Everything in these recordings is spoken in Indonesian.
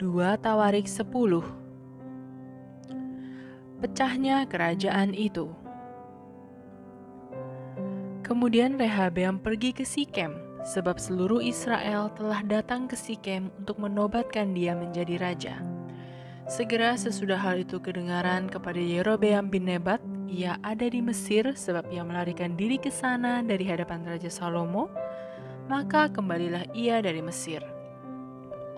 2 Tawarik 10. Pecahnya kerajaan itu. Kemudian Rehabeam pergi ke Sikem, sebab seluruh Israel telah datang ke Sikem untuk menobatkan dia menjadi raja. Segera sesudah hal itu kedengaran kepada Yerobeam bin Nebat, ia ada di Mesir sebab ia melarikan diri ke sana dari hadapan Raja Salomo, maka kembalilah ia dari Mesir.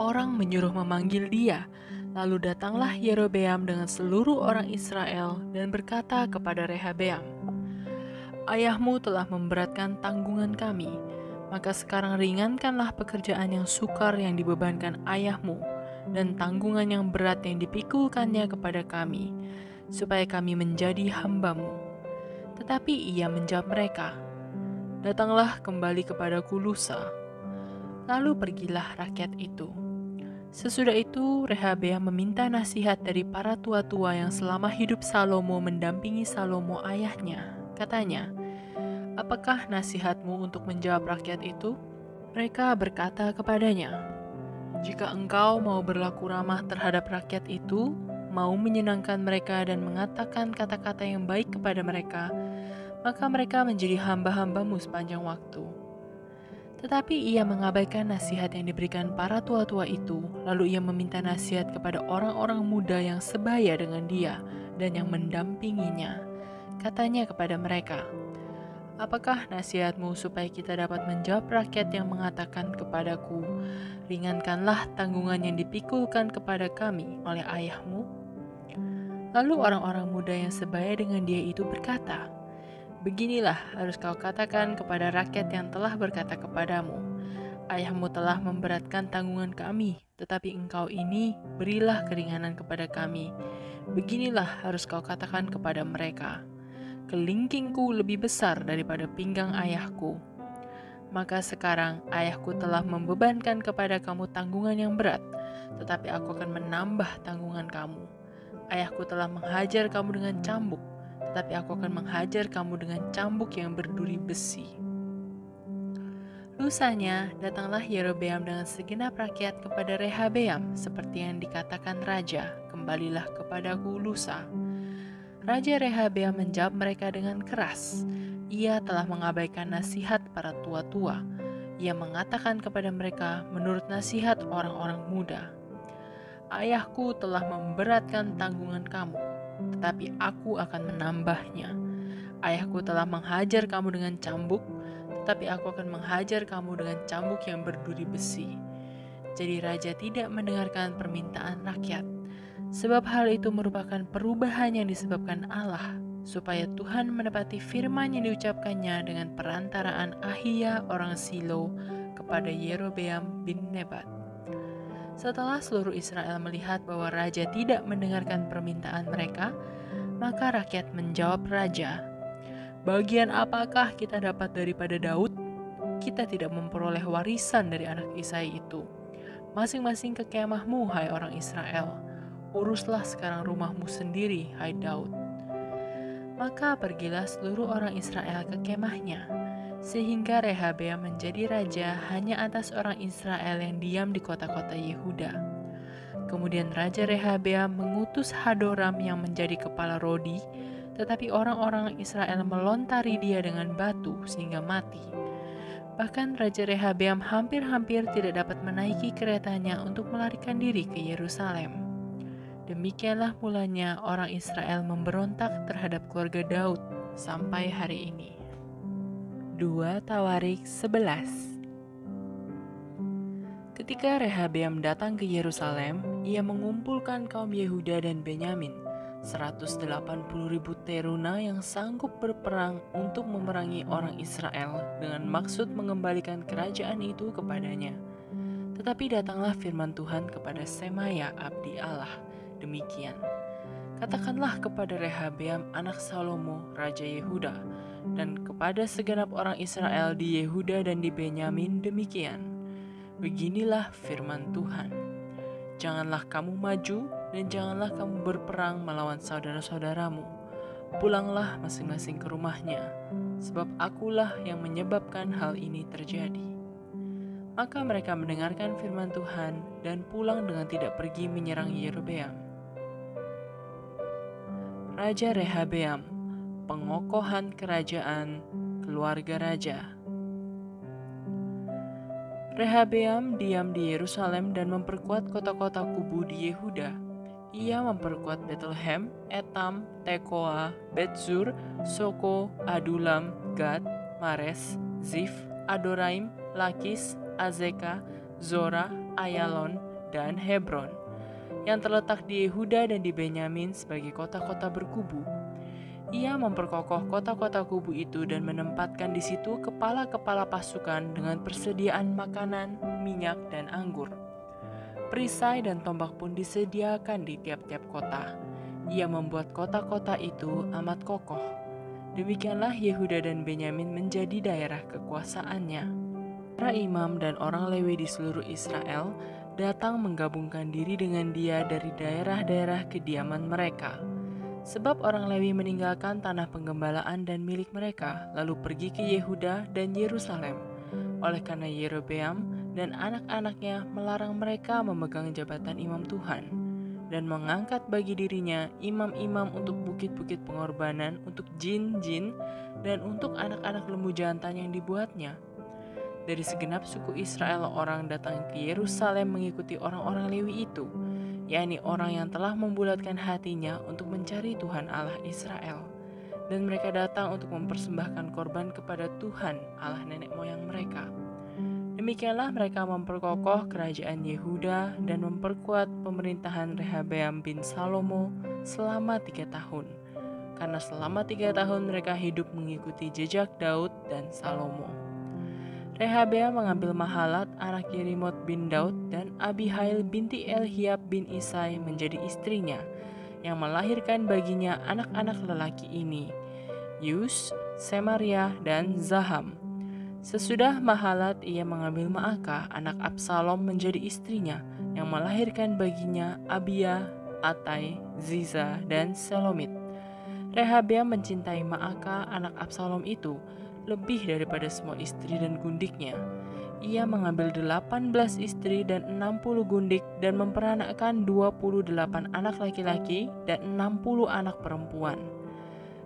Orang menyuruh memanggil dia, lalu datanglah Yerobeam dengan seluruh orang Israel dan berkata kepada Rehabeam, "Ayahmu telah memberatkan tanggungan kami, maka sekarang ringankanlah pekerjaan yang sukar yang dibebankan ayahmu, dan tanggungan yang berat yang dipikulkannya kepada kami, supaya kami menjadi hambamu." Tetapi ia menjawab mereka, "Datanglah kembali kepadaku lusa." Lalu pergilah rakyat itu. Sesudah itu Rehabeam meminta nasihat dari para tua-tua yang selama hidup Salomo mendampingi Salomo ayahnya. Katanya, "Apakah nasihatmu untuk menjawab rakyat itu?" Mereka berkata kepadanya, "Jika engkau mau berlaku ramah terhadap rakyat itu, mau menyenangkan mereka dan mengatakan kata-kata yang baik kepada mereka, maka mereka menjadi hamba-hambamu sepanjang waktu." Tetapi ia mengabaikan nasihat yang diberikan para tua-tua itu, lalu ia meminta nasihat kepada orang-orang muda yang sebaya dengan dia dan yang mendampinginya. Katanya kepada mereka, "Apakah nasihatmu supaya kita dapat menjawab rakyat yang mengatakan kepadaku, 'Ringankanlah tanggungan yang dipikulkan kepada kami oleh ayahmu'?" Lalu orang-orang muda yang sebaya dengan dia itu berkata, "Beginilah harus kau katakan kepada rakyat yang telah berkata kepadamu, 'Ayahmu telah memberatkan tanggungan kami, tetapi engkau ini berilah keringanan kepada kami.' Beginilah harus kau katakan kepada mereka, 'Kelingkingku lebih besar daripada pinggang ayahku. Maka sekarang ayahku telah membebankan kepada kamu tanggungan yang berat, tetapi aku akan menambah tanggungan kamu. Ayahku telah menghajar kamu dengan cambuk, tetapi aku akan menghajar kamu dengan cambuk yang berduri besi." Lusanya datanglah Yerobeam dengan segenap rakyat kepada Rehabeam seperti yang dikatakan raja, "Kembalilah kepadaku lusa." Raja Rehabeam menjawab mereka dengan keras. Ia telah mengabaikan nasihat para tua-tua. Ia mengatakan kepada mereka menurut nasihat orang-orang muda, "Ayahku telah memberatkan tanggungan kamu, tetapi aku akan menambahnya. Ayahku telah menghajar kamu dengan cambuk, tetapi aku akan menghajar kamu dengan cambuk yang berduri besi." Jadi raja tidak mendengarkan permintaan rakyat, sebab hal itu merupakan perubahan yang disebabkan Allah, supaya Tuhan menepati firman yang diucapkannya dengan perantaraan Ahia orang Silo kepada Yerobeam bin Nebat. Setelah seluruh Israel melihat bahwa raja tidak mendengarkan permintaan mereka, maka rakyat menjawab raja, "Bagian apakah kita dapat daripada Daud? Kita tidak memperoleh warisan dari anak Isai itu. Masing-masing ke kemahmu, hai orang Israel. Uruslah sekarang rumahmu sendiri, hai Daud." Maka pergilah seluruh orang Israel ke kemahnya, sehingga Rehabeam menjadi raja hanya atas orang Israel yang diam di kota-kota Yehuda. Kemudian Raja Rehabeam mengutus Hadoram yang menjadi kepala Rodi, tetapi orang-orang Israel melontari dia dengan batu sehingga mati. Bahkan Raja Rehabeam hampir-hampir tidak dapat menaiki keretanya untuk melarikan diri ke Yerusalem. Demikianlah mulanya orang Israel memberontak terhadap keluarga Daud sampai hari ini. 2 Tawarik 11. Ketika Rehabeam datang ke Yerusalem, ia mengumpulkan kaum Yehuda dan Benyamin, 180.000 teruna yang sanggup berperang untuk memerangi orang Israel dengan maksud mengembalikan kerajaan itu kepadanya. Tetapi datanglah firman Tuhan kepada Semaya abdi Allah, demikian, "Katakanlah kepada Rehabeam anak Salomo raja Yehuda dan kepada segenap orang Israel di Yehuda dan di Benyamin demikian, beginilah firman Tuhan, janganlah kamu maju dan janganlah kamu berperang melawan saudara-saudaramu. Pulanglah masing-masing ke rumahnya, sebab akulah yang menyebabkan hal ini terjadi." Maka mereka mendengarkan firman Tuhan dan pulang dengan tidak pergi menyerang Yerobeam. Raja Rehabeam, pengokohan kerajaan keluarga raja. Rehabeam diam di Yerusalem dan memperkuat kota-kota kubu di Yehuda. Ia memperkuat Bethlehem, Etam, Tekoa, Betzur, Soko, Adulam, Gad, Mares, Zif, Adoraim, Lakis, Azeka, Zora, Ayalon, dan Hebron, yang terletak di Yehuda dan di Benyamin sebagai kota-kota berkubu. Ia memperkokoh kota-kota kubu itu dan menempatkan di situ kepala-kepala pasukan dengan persediaan makanan, minyak, dan anggur. Perisai dan tombak pun disediakan di tiap-tiap kota. Ia membuat kota-kota itu amat kokoh. Demikianlah Yehuda dan Benyamin menjadi daerah kekuasaannya. Para imam dan orang Lewi di seluruh Israel datang menggabungkan diri dengan dia dari daerah-daerah kediaman mereka. Sebab orang Lewi meninggalkan tanah penggembalaan dan milik mereka, lalu pergi ke Yehuda dan Yerusalem. Oleh karena Yerobeam dan anak-anaknya melarang mereka memegang jabatan imam Tuhan, dan mengangkat bagi dirinya imam-imam untuk bukit-bukit pengorbanan, untuk jin-jin, dan untuk anak-anak lembu jantan yang dibuatnya. Dari segenap suku Israel orang datang ke Yerusalem mengikuti orang-orang Lewi itu, yakni orang yang telah membulatkan hatinya untuk mencari Tuhan Allah Israel. Dan mereka datang untuk mempersembahkan korban kepada Tuhan Allah nenek moyang mereka. Demikianlah mereka memperkokoh kerajaan Yehuda dan memperkuat pemerintahan Rehabeam bin Salomo selama 3 tahun. Karena selama 3 tahun mereka hidup mengikuti jejak Daud dan Salomo. Rehabeam mengambil Mahalat anak Yerimot bin Daud dan Abihail binti Elhiab bin Isai menjadi istrinya, yang melahirkan baginya anak-anak lelaki ini, Yus, Semaria, dan Zaham. Sesudah Mahalat ia mengambil Maakah anak Absalom menjadi istrinya, yang melahirkan baginya Abia, Atai, Ziza, dan Selomit. Rehabeam mencintai Maakah anak Absalom itu lebih daripada semua istri dan gundiknya. Ia mengambil 18 istri dan 60 gundik dan memperanakkan 28 anak laki-laki dan 60 anak perempuan.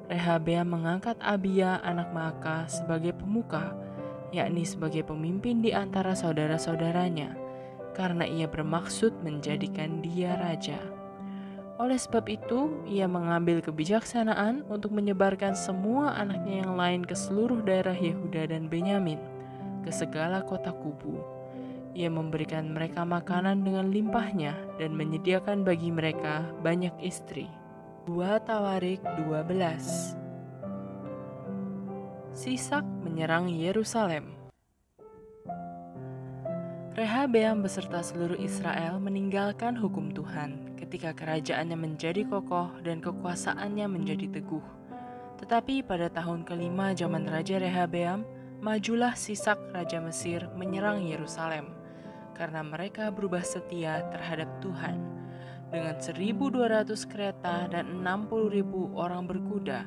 Rehabeam mengangkat Abia anak Maakah sebagai pemuka, yakni sebagai pemimpin di antara saudara-saudaranya, karena ia bermaksud menjadikan dia raja. Oleh sebab itu, ia mengambil kebijaksanaan untuk menyebarkan semua anaknya yang lain ke seluruh daerah Yehuda dan Benyamin, ke segala kota kubu. Ia memberikan mereka makanan dengan limpahnya dan menyediakan bagi mereka banyak istri. 2 Tawarik 12. Sisak menyerang Yerusalem. Rehabeam beserta seluruh Israel meninggalkan hukum Tuhan ketika kerajaannya menjadi kokoh dan kekuasaannya menjadi teguh. Tetapi pada tahun kelima zaman Raja Rehabeam, majulah Sisak Raja Mesir menyerang Yerusalem, karena mereka berubah setia terhadap Tuhan. Dengan 1.200 kereta dan 60.000 orang berkuda,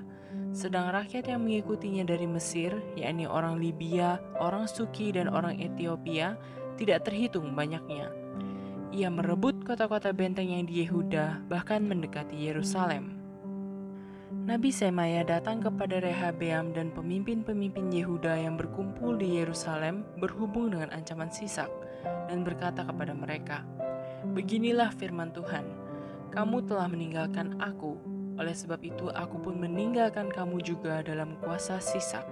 sedang rakyat yang mengikutinya dari Mesir, yakni orang Libya, orang Suki, dan orang Ethiopia, tidak terhitung banyaknya. Ia merebut kota-kota benteng yang di Yehuda, bahkan mendekati Yerusalem. Nabi Semaya datang kepada Rehabeam dan pemimpin-pemimpin Yehuda yang berkumpul di Yerusalem berhubung dengan ancaman Sisak, dan berkata kepada mereka, "Beginilah firman Tuhan, kamu telah meninggalkan aku, oleh sebab itu aku pun meninggalkan kamu juga dalam kuasa Sisak."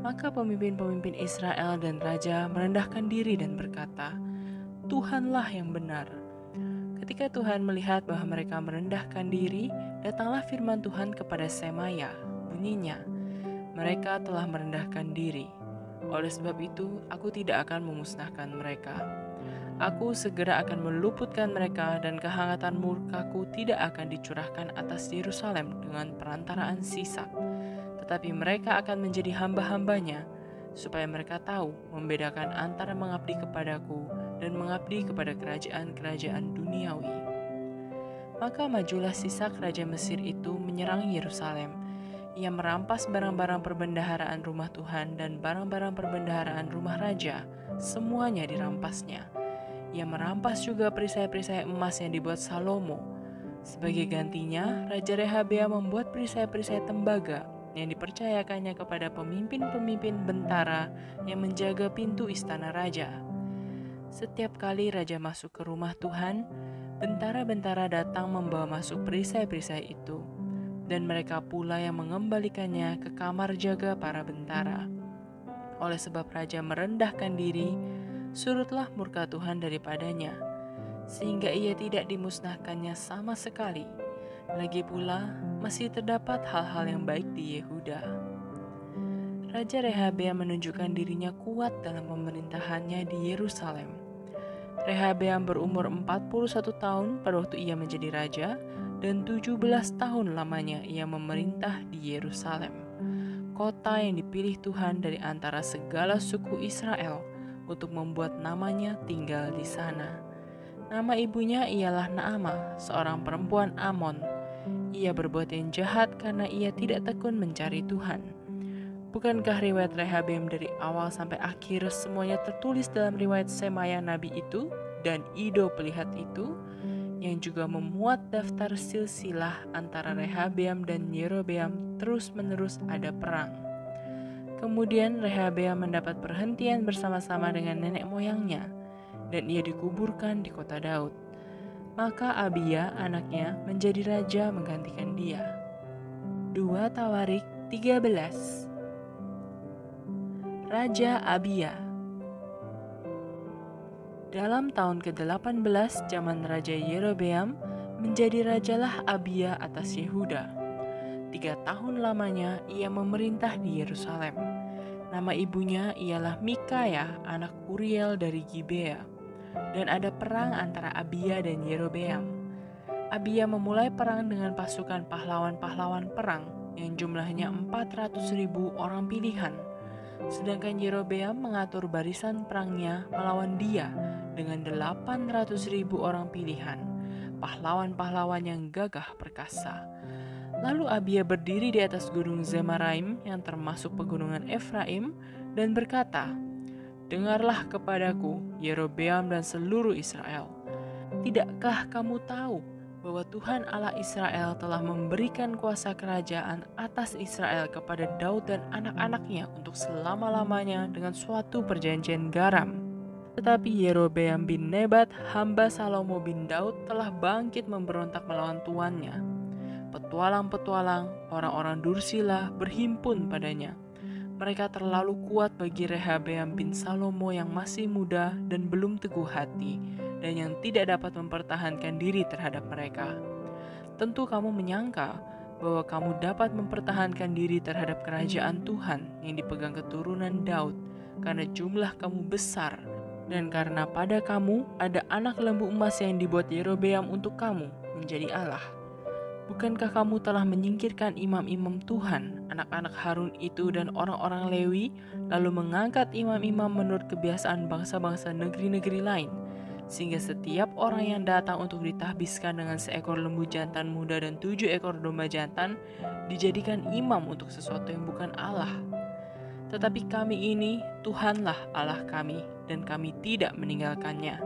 Maka pemimpin-pemimpin Israel dan raja merendahkan diri dan berkata, "Tuhanlah yang benar." Ketika Tuhan melihat bahwa mereka merendahkan diri, datanglah firman Tuhan kepada Semaya, bunyinya, "Mereka telah merendahkan diri. Oleh sebab itu, aku tidak akan memusnahkan mereka. Aku segera akan meluputkan mereka dan kehangatan murkaku tidak akan dicurahkan atas Yerusalem dengan perantaraan Sisak. Tetapi mereka akan menjadi hamba-hambanya, supaya mereka tahu membedakan antara mengabdi kepadaku dan mengabdi kepada kerajaan-kerajaan duniawi." Maka majulah Sisak Raja Mesir itu menyerang Yerusalem. Ia merampas barang-barang perbendaharaan rumah Tuhan dan barang-barang perbendaharaan rumah raja, semuanya dirampasnya. Ia merampas juga perisai-perisai emas yang dibuat Salomo. Sebagai gantinya, Raja Rehabeam membuat perisai-perisai tembaga yang dipercayakannya kepada pemimpin-pemimpin bentara yang menjaga pintu istana raja. Setiap kali raja masuk ke rumah Tuhan, bentara-bentara datang membawa masuk perisai-perisai itu, dan mereka pula yang mengembalikannya ke kamar jaga para bentara. Oleh sebab raja merendahkan diri, surutlah murka Tuhan daripadanya, sehingga ia tidak dimusnahkannya sama sekali. Lagi pula, masih terdapat hal-hal yang baik di Yehuda. Raja Rehabeam menunjukkan dirinya kuat dalam pemerintahannya di Yerusalem. Rehabeam berumur 41 tahun pada waktu ia menjadi raja, dan 17 tahun lamanya ia memerintah di Yerusalem, kota yang dipilih Tuhan dari antara segala suku Israel untuk membuat namanya tinggal di sana. Nama ibunya ialah Naamah, seorang perempuan Amon. Ia berbuat yang jahat karena ia tidak tekun mencari Tuhan. Bukankah riwayat Rehabeam dari awal sampai akhir semuanya tertulis dalam riwayat Semaya Nabi itu dan Ido pelihat itu, yang juga memuat daftar silsilah antara Rehabeam dan Yerobeam terus-menerus ada perang. Kemudian Rehabeam mendapat perhentian bersama-sama dengan nenek moyangnya, dan ia dikuburkan di kota Daud. Maka Abia anaknya menjadi raja menggantikan dia. 2 Tawarik 13. Raja Abia. Dalam tahun ke-18 zaman Raja Yerobeam, menjadi rajalah Abia atas Yehuda. 3 tahun lamanya ia memerintah di Yerusalem. Nama ibunya ialah Mikaya, anak Uriel dari Gibea. Dan ada perang antara Abia dan Yerobeam. Abia memulai perang dengan pasukan pahlawan-pahlawan perang yang jumlahnya 400.000 orang pilihan. Sedangkan Yerobeam mengatur barisan perangnya melawan dia dengan 800.000 orang pilihan, pahlawan-pahlawan yang gagah perkasa. Lalu Abia berdiri di atas gunung Zemaraim yang termasuk pegunungan Efraim dan berkata, "Dengarlah kepadaku, Yerobeam dan seluruh Israel. Tidakkah kamu tahu bahwa Tuhan Allah Israel telah memberikan kuasa kerajaan atas Israel kepada Daud dan anak-anaknya untuk selama-lamanya dengan suatu perjanjian garam? Tetapi Yerobeam bin Nebat, hamba Salomo bin Daud, telah bangkit memberontak melawan tuannya. Petualang-petualang, orang-orang Dursila berhimpun padanya. Mereka terlalu kuat bagi Rehabeam bin Salomo yang masih muda dan belum teguh hati, dan yang tidak dapat mempertahankan diri terhadap mereka. Tentu kamu menyangka bahwa kamu dapat mempertahankan diri terhadap kerajaan Tuhan yang dipegang keturunan Daud, karena jumlah kamu besar, dan karena pada kamu ada anak lembu emas yang dibuat Yerobeam untuk kamu menjadi Allah. Bukankah kamu telah menyingkirkan imam-imam Tuhan, anak-anak Harun itu dan orang-orang Lewi, lalu mengangkat imam-imam menurut kebiasaan bangsa-bangsa negeri-negeri lain, sehingga setiap orang yang datang untuk ditahbiskan dengan seekor lembu jantan muda dan 7 ekor domba jantan dijadikan imam untuk sesuatu yang bukan Allah? Tetapi kami ini, Tuhanlah Allah kami, dan kami tidak meninggalkannya.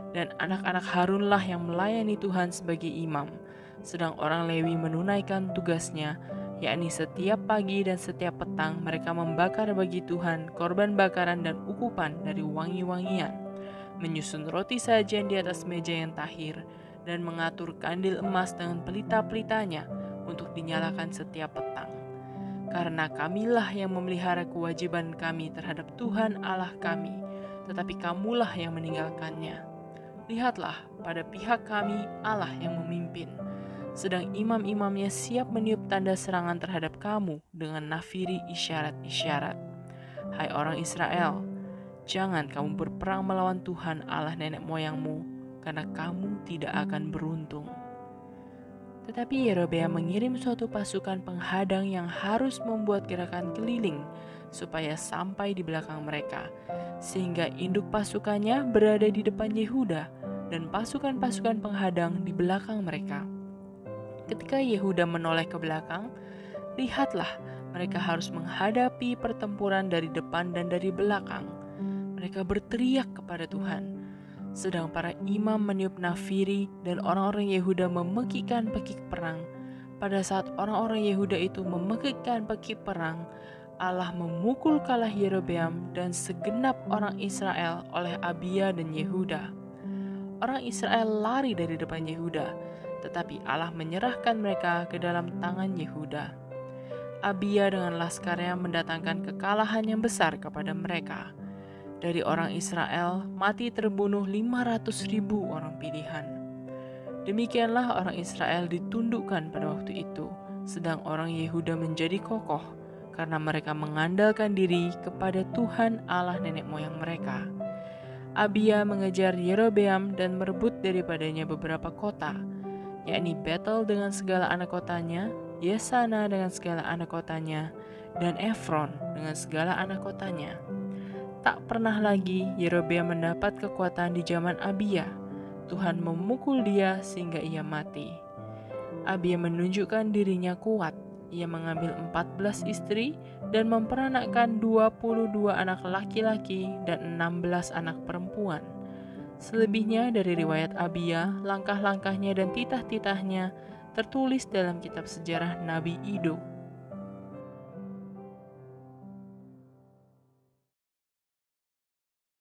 Dan anak-anak Harunlah yang melayani Tuhan sebagai imam, sedang orang Lewi menunaikan tugasnya, yakni setiap pagi dan setiap petang mereka membakar bagi Tuhan korban bakaran dan ukupan dari wangi-wangian, menyusun roti sajian di atas meja yang tahir, dan mengatur kandil emas dengan pelita-pelitanya untuk dinyalakan setiap petang. Karena kamilah yang memelihara kewajiban kami terhadap Tuhan Allah kami, tetapi kamulah yang meninggalkannya. Lihatlah, pada pihak kami Allah yang memimpin, sedang imam-imamnya siap meniup tanda serangan terhadap kamu dengan nafiri isyarat-isyarat. Hai orang Israel, jangan kamu berperang melawan Tuhan Allah nenek moyangmu, karena kamu tidak akan beruntung." Tetapi Yerobeam mengirim suatu pasukan penghadang yang harus membuat gerakan keliling supaya sampai di belakang mereka, sehingga induk pasukannya berada di depan Yehuda dan pasukan-pasukan penghadang di belakang mereka. Ketika Yehuda menoleh ke belakang, Lihatlah, mereka harus menghadapi pertempuran dari depan dan dari belakang. Mereka berteriak kepada Tuhan, sedang para imam meniup nafiri dan orang-orang Yehuda memekikkan pekik perang. Pada saat orang-orang Yehuda itu memekikkan pekik perang, Allah memukul kalah Yerobeam dan segenap orang Israel oleh Abia dan Yehuda. Orang Israel lari dari depan Yehuda, tetapi Allah menyerahkan mereka ke dalam tangan Yehuda. Abia dengan laskarnya mendatangkan kekalahan yang besar kepada mereka. Dari orang Israel mati terbunuh 500.000 orang pilihan. Demikianlah orang Israel ditundukkan pada waktu itu, sedang orang Yehuda menjadi kokoh karena mereka mengandalkan diri kepada Tuhan Allah nenek moyang mereka. Abia mengejar Yerobeam dan merebut daripadanya beberapa kota, yakni Betel dengan segala anak kotanya, Yesana dengan segala anak kotanya, dan Efron dengan segala anak kotanya. Tak pernah lagi Yerobeam mendapat kekuatan di zaman Abia. Tuhan memukul dia sehingga ia mati. Abia menunjukkan dirinya kuat. Ia mengambil 14 istri dan memperanakkan 22 anak laki-laki dan 16 anak perempuan. Selebihnya dari riwayat Abia, langkah-langkahnya dan titah-titahnya tertulis dalam kitab sejarah Nabi Ido.